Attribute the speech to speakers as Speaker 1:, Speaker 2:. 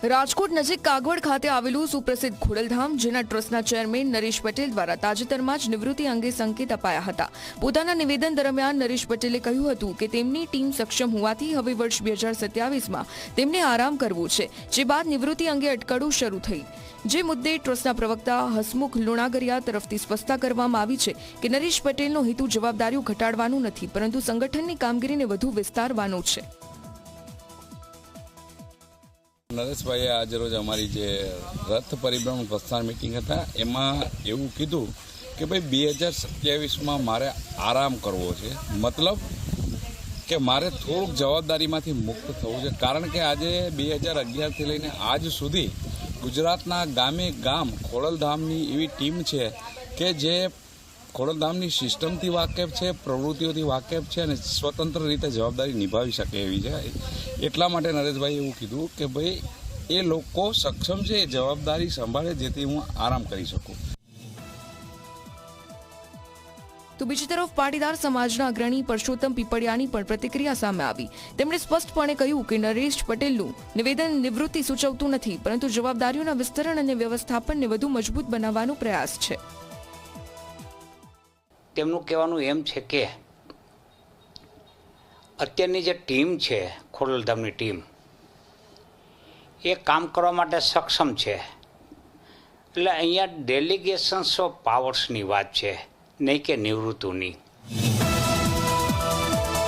Speaker 1: રાજકોટ નજીક કાગવડ ખાતે આવેલું સુપ્રસિદ્ધ ખોડલધામ, જેના ટ્રસ્ટના ચેરમેન નરેશ પટેલ દ્વારા તાજેતરમાં જ નિવૃત્તિ અંગે સંકેત અપાયા હતા. પોતાના નિવેદન દરમિયાન નરેશ પટેલે કહ્યું હતું કે તેમની ટીમ સક્ષમ હોવાથી હવે વર્ષ 2027માં તેમને આરામ કરવો છે, જે બાદ નિવૃત્તિ અંગે અટકળો શરૂ થઈ. જે મુદ્દે ટ્રસ્ટના પ્રવક્તા હસમુખ લુણાગરિયા તરફથી સ્પષ્ટતા કરવામાં આવી છે કે નરેશ પટેલનો હેતુ જવાબદારીઓ ઘટાડવાનો નથી, પરંતુ સંગઠનની કામગીરીને વધુ વિસ્તારવાનો છે.
Speaker 2: નરેશભાઈએ આજે રોજ અમારી જે રથ પરિભ્રમણ પ્રસ્થાન મિટિંગ હતા એમાં એવું કીધું કે ભાઈ 2027માં મારે આરામ કરવો છે. મતલબ કે મારે થોડુંક જવાબદારીમાંથી મુક્ત થવું છે, કારણ કે આજે 2011થી લઈને આજ સુધી ગુજરાતના ગામે ગામ ખોડલધામની એવી ટીમ છે કે જે ખોડલધામની સિસ્ટમથી વાકેફ છે, પ્રવૃત્તિઓથી વાકેફ છે અને સ્વતંત્ર રીતે જવાબદારી નિભાવી શકે એવી છે. એટલા માટે નરેશભાઈએ એવું કીધું કે ભાઈ એ લોકો સક્ષમ છે, એ જવાબદારી સંભાળે જેથી હું આરામ કરી શકું.
Speaker 1: તો બીજી તરફ પાટીદાર સમાજના અગ્રણી પરસોત્તમ પીપળિયાની પણ પ્રતિક્રિયા સામે આવી. તેમણે સ્પષ્ટપણે કહ્યું કે નરેશ પટેલનું નિવેદન નિવૃત્તિ સૂચવતું નથી, પરંતુ જવાબદારીઓના વિસ્તરણ અને વ્યવસ્થાપનને વધુ મજબૂત બનાવવાનો પ્રયાસ છે.
Speaker 3: તેમનું કહેવાનું એમ છે કે અત્યારની જે ટીમ છે, ખોડલધામની ટીમ, એ કામ કરવા માટે સક્ષમ છે. એટલે અહીંયા ડેલિગેશન્સ ઓફ પાવર્સની વાત છે, નહીં કે નિવૃત્તિની.